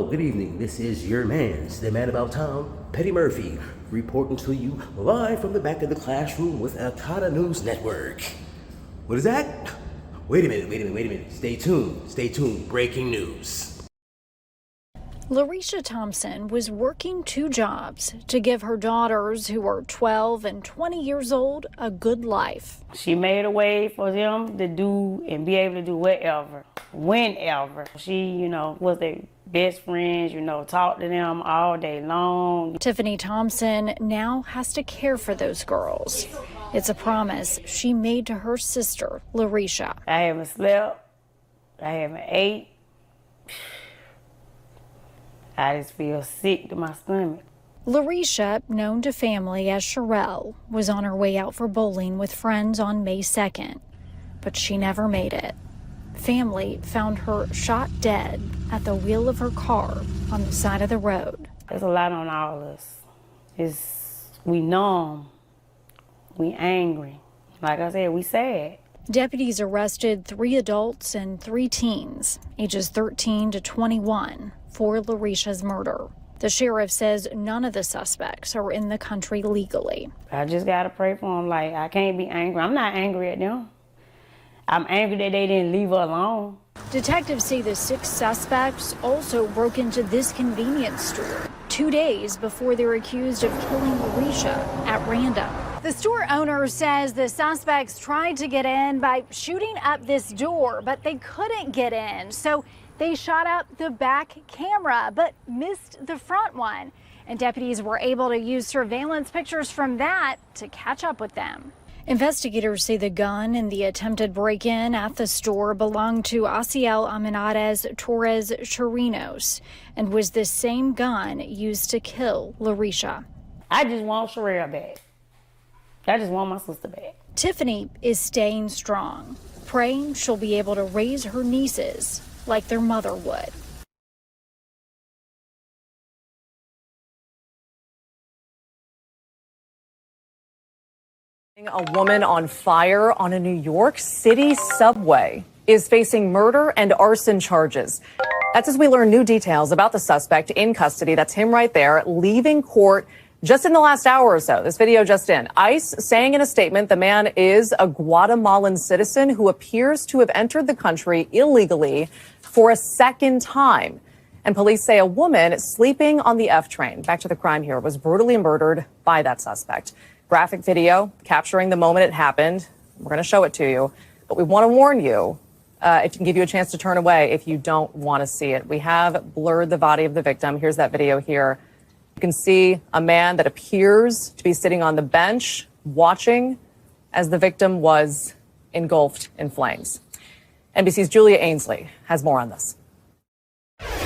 good evening. This is your man's, the man about town, Petty Murphy, reporting to you live from the back of the classroom with Alcata News Network. What is that? Wait a minute. Stay tuned. Breaking news. Larisha Thompson was working 2 jobs to give her daughters, who are 12 and 20 years old, a good life. She made a way for them to do and be able to do whatever, whenever. She, was their best friends, talked to them all day long. Tiffany Thompson now has to care for those girls. It's a promise she made to her sister, Larisha. I haven't slept. I haven't ate. I just feel sick to my stomach. Larisha, known to family as Sherelle, was on her way out for bowling with friends on May 2nd, but she never made it. Family found her shot dead at the wheel of her car on the side of the road. There's a lot on all of us. We numb, we angry. Like I said, we sad. Deputies arrested 3 adults and 3 teens, ages 13 to 21, for Larisha's murder. The sheriff says none of the suspects are in the country legally. I just gotta pray for them. Like, I can't be angry. I'm not angry at them. I'm angry that they didn't leave her alone. Detectives say the 6 suspects also broke into this convenience store 2 days before they're accused of killing Larisha at random. The store owner says the suspects tried to get in by shooting up this door, but they couldn't get in. So they shot up the back camera, but missed the front one. And deputies were able to use surveillance pictures from that to catch up with them. Investigators say the gun in the attempted break-in at the store belonged to Asiel Amenarez Torres Chirinos and was the same gun used to kill Larisha. I just want Sherelle back. I just want my sister back. Tiffany is staying strong, praying she'll be able to raise her nieces like their mother would. A woman on fire on a New York City subway is facing murder and arson charges. That's as we learn new details about the suspect in custody. That's him right there, leaving court just in the last hour or so. This video just in. ICE saying in a statement the man is a Guatemalan citizen who appears to have entered the country illegally for a second time. And police say a woman sleeping on the F train, back to the crime here, was brutally murdered by that suspect. Graphic video capturing the moment it happened. We're going to show it to you, but we want to warn you, it can give you a chance to turn away if you don't want to see it. We have blurred the body of the victim. Here's that video here. You can see a man that appears to be sitting on the bench watching as the victim was engulfed in flames. NBC's Julia Ainsley has more on this.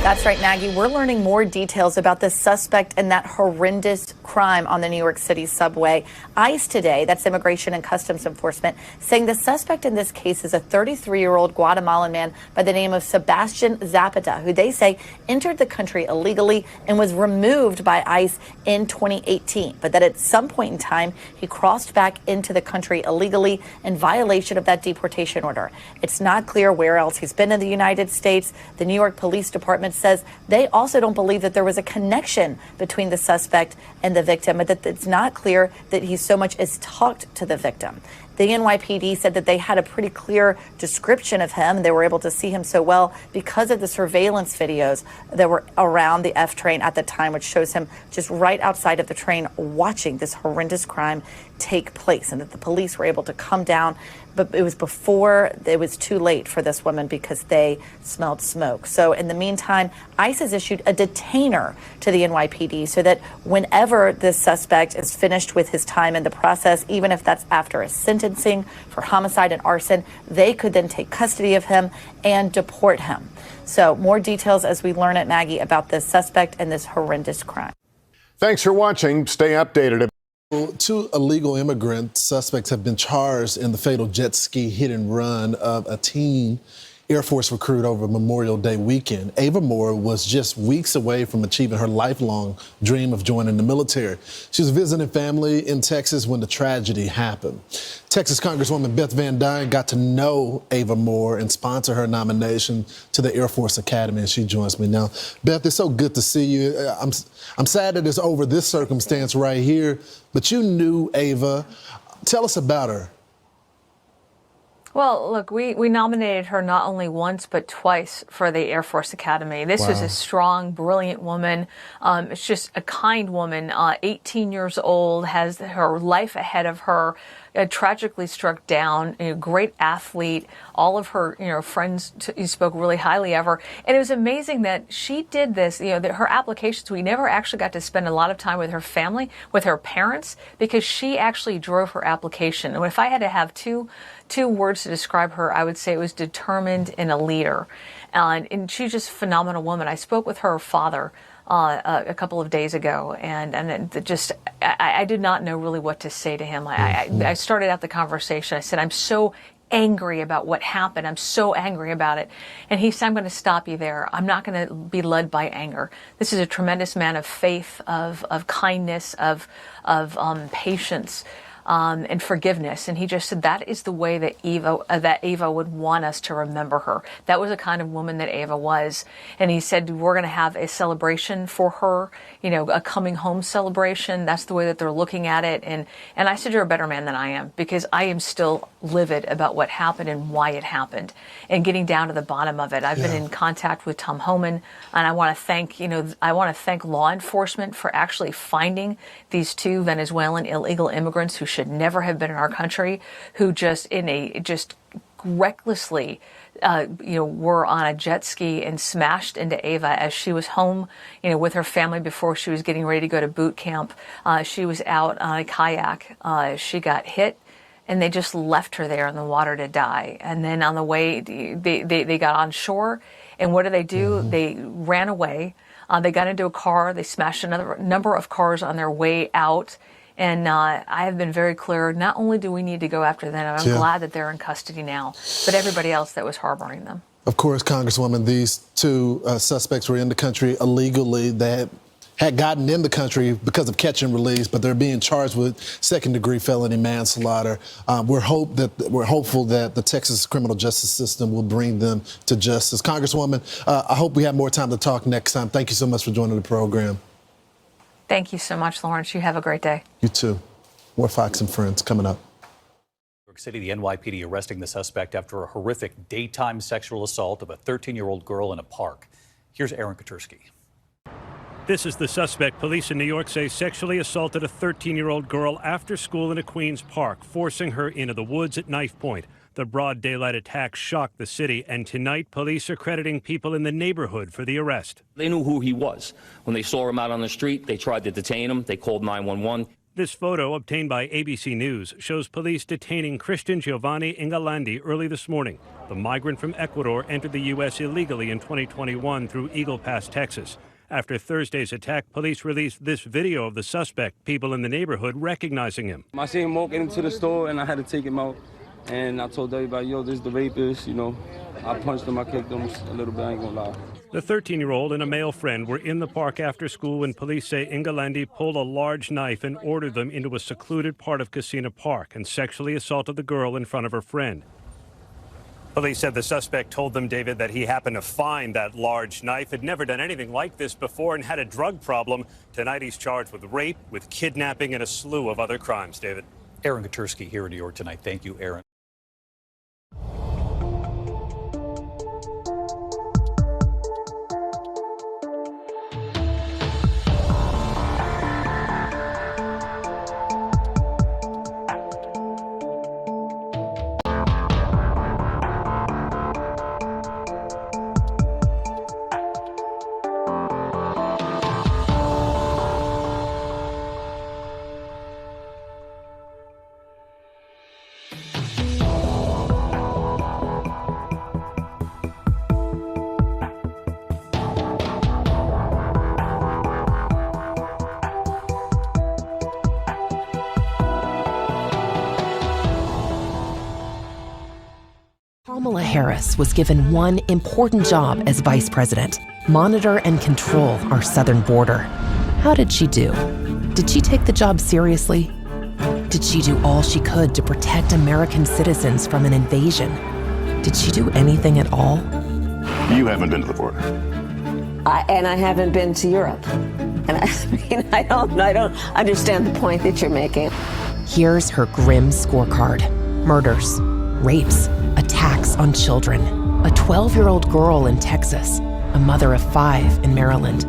That's right, Maggie. We're learning more details about the suspect in that horrendous crime on the New York City subway. ICE today, that's Immigration and Customs Enforcement, saying the suspect in this case is a 33-year-old Guatemalan man by the name of Sebastian Zapata, who they say entered the country illegally and was removed by ICE in 2018. But that at some point in time, he crossed back into the country illegally in violation of that deportation order. It's not clear where else he's been in the United States. The New York Police Department says they also don't believe that there was a connection between the suspect and the victim, but that it's not clear that he so much as talked to the victim. The NYPD said that they had a pretty clear description of him. They were able to see him so well because of the surveillance videos that were around the F train at the time, which shows him just right outside of the train watching this horrendous crime take place, and that the police were able to come down. But it was before it was too late for this woman because they smelled smoke. So in the meantime, ICE has issued a detainer to the NYPD so that whenever this suspect is finished with his time in the process, even if that's after a sentencing for homicide and arson, they could then take custody of him and deport him. So more details as we learn it, Maggie, about this suspect and this horrendous crime. Thanks for watching. Stay updated. 2 illegal immigrant suspects have been charged in the fatal jet ski hit and run of a teen Air Force recruit over Memorial Day weekend. Ava Moore was just weeks away from achieving her lifelong dream of joining the military. She was visiting family in Texas when the tragedy happened. Texas Congresswoman Beth Van Duyne got to know Ava Moore and sponsor her nomination to the Air Force Academy, and she joins me now. Beth, it's so good to see you. I'm sad that it's over this circumstance right here, but you knew Ava. Tell us about her. Well, look, we nominated her not only once, but twice for the Air Force Academy. This is a strong, brilliant woman. It's just a kind woman, 18 years old, has her life ahead of her, tragically struck down, great athlete. All of her, friends spoke really highly of her. And it was amazing that she did this, that her applications, we never actually got to spend a lot of time with her family, with her parents, because she actually drove her application. And if I had to have two words to describe her, I would say it was determined and a leader. And she's just a phenomenal woman. I spoke with her father a couple of days ago, and I did not know really what to say to him. I started out the conversation. I said, I'm so angry about what happened. I'm so angry about it. And he said, I'm going to stop you there. I'm not going to be led by anger. This is a tremendous man of faith, of kindness, of patience. And forgiveness. And he just said that is the way that Ava would want us to remember her. That was the kind of woman that Ava was. And he said, we're going to have a celebration for her, a coming home celebration. That's the way that they're looking at it. And I said, you're a better man than I am, because I am still livid about what happened and why it happened and getting down to the bottom of it. I've been in contact with Tom Homan, and I want to thank law enforcement for actually finding these two Venezuelan illegal immigrants who should never have been in our country, who just recklessly were on a jet ski and smashed into Ava as she was home, with her family before she was getting ready to go to boot camp. She was out on a kayak. She got hit, and they just left her there in the water to die. And then on the way, they got on shore, and what did? They ran away. They got into a car. They smashed another number of cars on their way out. And I have been very clear, not only do we need to go after them, I'm glad that they're in custody now, but everybody else that was harboring them. Of course, Congresswoman, these two suspects were in the country illegally. They had gotten in the country because of catch and release, but they're being charged with second-degree felony manslaughter. We're hopeful that the Texas criminal justice system will bring them to justice. Congresswoman, I hope we have more time to talk next time. Thank you so much for joining the program. Thank you so much, Lawrence. You have a great day. You too. More Fox and Friends coming up. New York City, the NYPD arresting the suspect after a horrific daytime sexual assault of a 13-year-old girl in a park. Here's Aaron Katursky. This is the suspect police in New York say sexually assaulted a 13-year-old girl after school in a Queens park, forcing her into the woods at knife point. The broad daylight attack shocked the city, and tonight police are crediting people in the neighborhood for the arrest. They knew who he was. When they saw him out on the street, they tried to detain him. They called 911. This photo, obtained by ABC News, shows police detaining Christian Giovanni Ingalandi early this morning. The migrant from Ecuador entered the U.S. illegally in 2021 through Eagle Pass, Texas. After Thursday's attack, police released this video of the suspect, people in the neighborhood recognizing him. I seen him walking into the store, and I had to take him out. And I told everybody, yo, this is the rapist, I punched him, I kicked him a little bit, I ain't gonna lie. The 13-year-old and a male friend were in the park after school when police say Ingalandi pulled a large knife and ordered them into a secluded part of Casino Park and sexually assaulted the girl in front of her friend. Police said the suspect told them, David, that he happened to find that large knife, had never done anything like this before, and had a drug problem. Tonight he's charged with rape, with kidnapping, and a slew of other crimes, David. Aaron Katursky here in New York tonight. Thank you, Aaron. Kamala Harris was given one important job as vice president: monitor and control our southern border. How did she do? Did she take the job seriously? Did she do all she could to protect American citizens from an invasion? Did she do anything at all? You haven't been to the border. And I haven't been to Europe. And I don't understand the point that you're making. Here's her grim scorecard: murders, rapes, attacks on children, a 12-year-old girl in Texas, a mother of 5 in Maryland,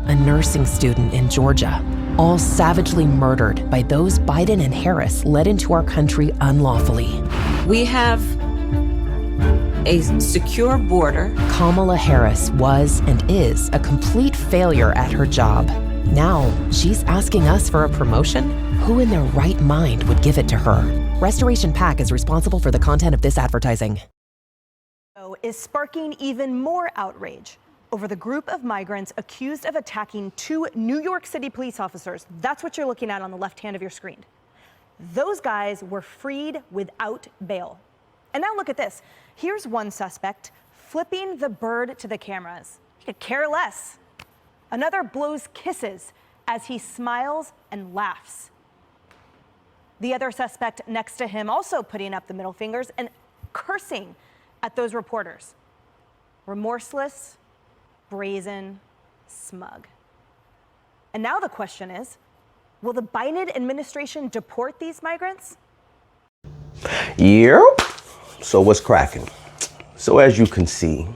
a nursing student in Georgia, all savagely murdered by those Biden and Harris led into our country unlawfully. We have a secure border. Kamala Harris was and is a complete failure at her job. Now she's asking us for a promotion? Who in their right mind would give it to her? Restoration PAC is responsible for the content of this advertising. Is sparking even more outrage over the group of migrants accused of attacking 2 New York City police officers. That's what you're looking at on the left hand of your screen. Those guys were freed without bail. And now look at this. Here's one suspect flipping the bird to the cameras. He could care less. Another blows kisses as he smiles and laughs. The other suspect next to him also putting up the middle fingers and cursing at those reporters. Remorseless, brazen, smug. And now the question is, will the Biden administration deport these migrants? Yep. So what's cracking? So as you can see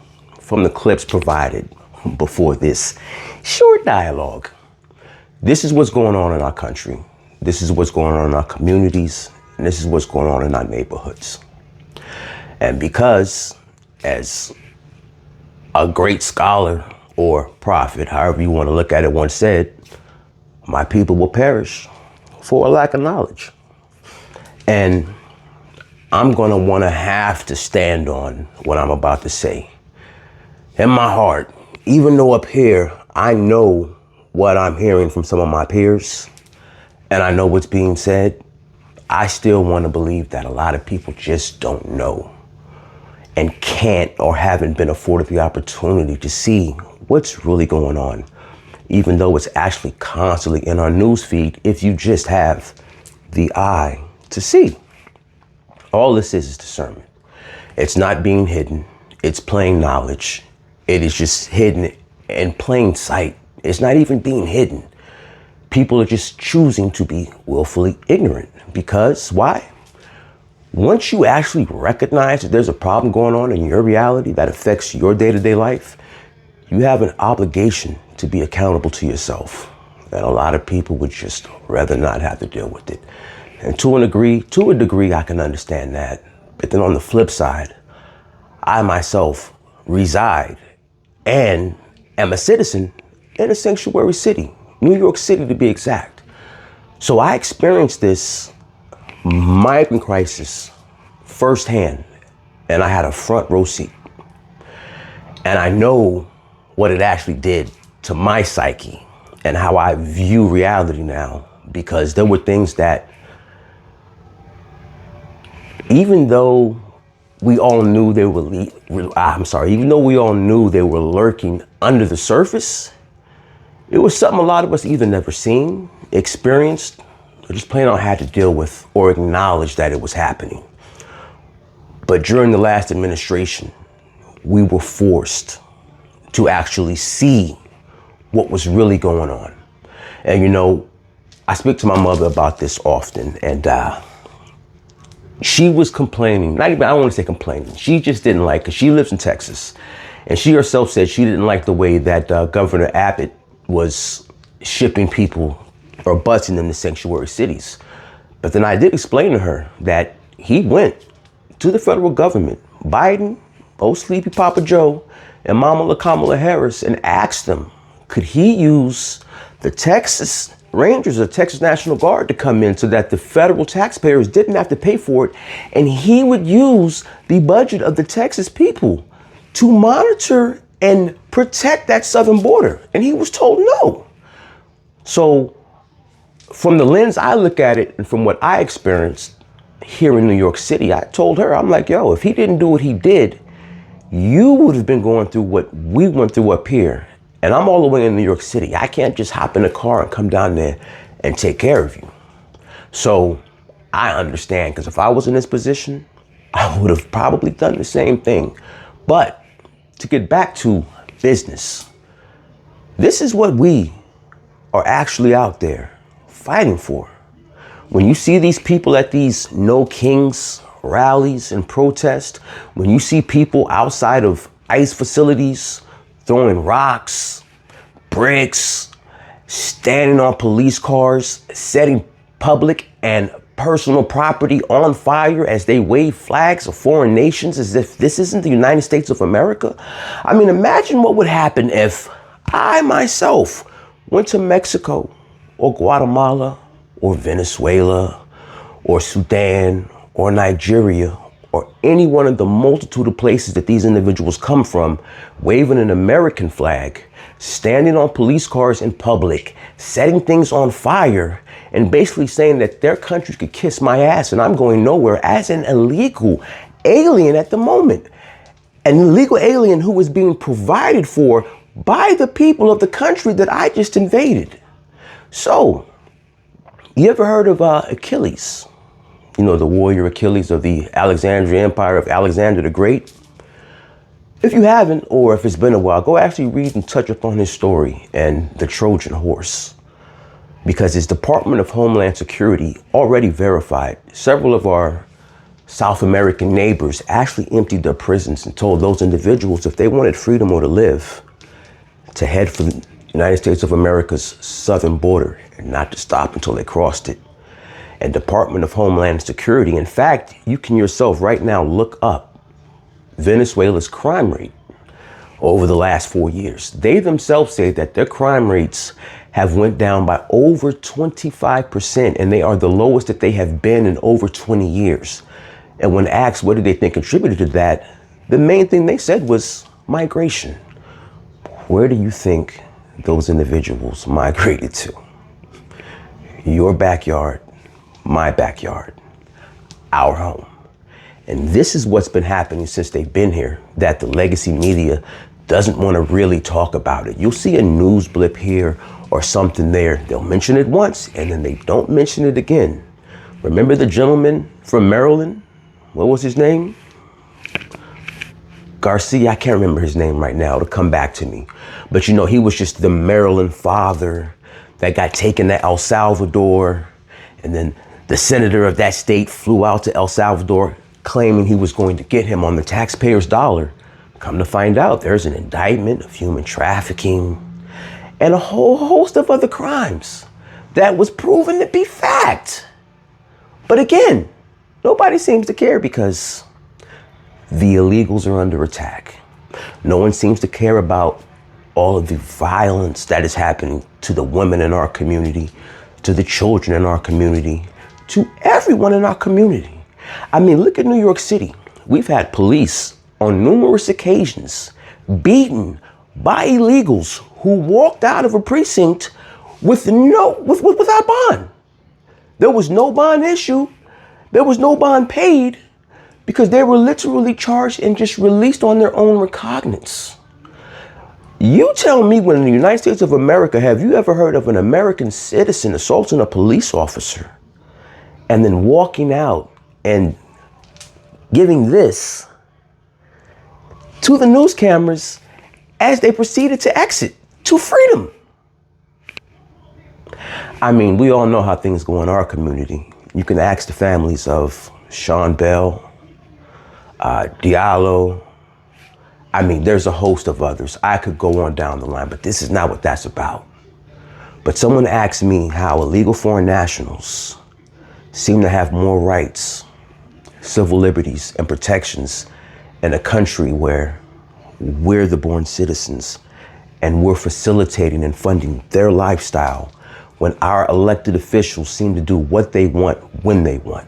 from the clips provided before this short dialogue, this is what's going on in our country. This is what's going on in our communities. And this is what's going on in our neighborhoods. And because, as a great scholar or prophet, however you want to look at it, once said, my people will perish for a lack of knowledge. And I'm going to have to stand on what I'm about to say. In my heart, even though up here, I know what I'm hearing from some of my peers, and I know what's being said, I still want to believe that a lot of people just don't know and can't or haven't been afforded the opportunity to see what's really going on, even though it's actually constantly in our news feed if you just have the eye to see. All this is discernment. It's not being hidden. It's plain knowledge. It is just hidden in plain sight. It's not even being hidden. People are just choosing to be willfully ignorant. Because why? Once you actually recognize that there's a problem going on in your reality that affects your day-to-day life, you have an obligation to be accountable to yourself. And a lot of people would just rather not have to deal with it. And to a degree, I can understand that. But then on the flip side, I myself reside and am a citizen in a sanctuary city, New York City to be exact. So I experienced this migrant crisis firsthand, and I had a front row seat. And I know what it actually did to my psyche and how I view reality now, because there were things that, even though we all knew they were, even though we all knew they were lurking under the surface, it was something a lot of us either never seen, experienced, or just plain out had to deal with or acknowledge that it was happening. But during the last administration, we were forced to actually see what was really going on. And you know, I speak to my mother about this often, and she was complaining, I don't want to say complaining, she just didn't like, because she lives in Texas, and she herself said she didn't like the way that Governor Abbott was shipping people or busing them to sanctuary cities. But then I did explain to her that he went to the federal government, Biden, old Sleepy Papa Joe, and Mama Kamala Harris, and asked them, could he use the Texas Rangers or Texas National Guard to come in so that the federal taxpayers didn't have to pay for it, and he would use the budget of the Texas people to monitor and protect that southern border? And he was told no. So from the lens I look at it and from what I experienced, here in New York City, I told her, I'm like, yo, if he didn't do what he did, you would have been going through what we went through up here. And I'm all the way in New York City. I can't just hop in a car and come down there and take care of you. So I understand, because if I was in this position, I would have probably done the same thing. But to get back to business, this is what we are actually out there fighting for. When you see these people at these No Kings rallies and protests, when you see people outside of ICE facilities throwing rocks, bricks, standing on police cars, setting public and personal property on fire as they wave flags of foreign nations as if this isn't the United States of America. I mean, imagine what would happen if I myself went to Mexico or Guatemala or Venezuela or Sudan or Nigeria or any one of the multitude of places that these individuals come from, waving an American flag, standing on police cars in public, setting things on fire, and basically saying that their country could kiss my ass and I'm going nowhere as an illegal alien at the moment. An illegal alien who was being provided for by the people of the country that I just invaded. So, you ever heard of Achilles? You know, the warrior Achilles of the Alexandrian Empire of Alexander the Great? If you haven't, or if it's been a while, go actually read and touch upon his story and the Trojan horse. Because his Department of Homeland Security already verified several of our South American neighbors actually emptied their prisons and told those individuals if they wanted freedom or to live, to head for the United States of America's southern border and not to stop until they crossed it. And Department of Homeland Security, in fact, you can yourself right now look up Venezuela's crime rate over the last 4 years. They themselves say that their crime rates have went down by over 25%, and they are the lowest that they have been in over 20 years. And when asked what do they think contributed to that, the main thing they said was migration. Where do you think those individuals migrated to? Your backyard, my backyard, our home. And this is what's been happening since they've been here, that the legacy media doesn't want to really talk about it. You'll see a news blip here or something there. They'll mention it once and then they don't mention it again. Remember the gentleman from Maryland? What was his name? Garcia, I can't remember his name right now. It'll come back to me. But you know, he was just the Maryland father that got taken to El Salvador. And then the senator of that state flew out to El Salvador claiming he was going to get him on the taxpayer's dollar. Come to find out, there's an indictment of human trafficking and a whole host of other crimes that was proven to be fact. But again, nobody seems to care because the illegals are under attack. No one seems to care about all of the violence that is happening to the women in our community, to the children in our community, to everyone in our community. I mean, look at New York City. We've had police on numerous occasions beaten by illegals who walked out of a precinct without bond. There was no bond issue. There was no bond paid because they were literally charged and just released on their own recognizance. You tell me, when in the United States of America, have you ever heard of an American citizen assaulting a police officer and then walking out and giving this to the news cameras as they proceeded to exit to freedom? I mean, we all know how things go in our community. You can ask the families of Sean Bell, Diallo. I mean, there's a host of others. I could go on down the line, but this is not what that's about. But someone asked me how illegal foreign nationals seem to have more rights, civil liberties, and protections in a country where we're the born citizens and we're facilitating and funding their lifestyle when our elected officials seem to do what they want when they want.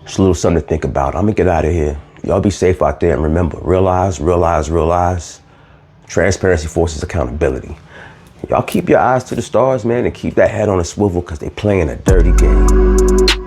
It's a little something to think about. I'm gonna get out of here. Y'all be safe out there, and remember, realize, transparency forces accountability. Y'all keep your eyes to the stars, man, and keep that head on a swivel because they playing a dirty game.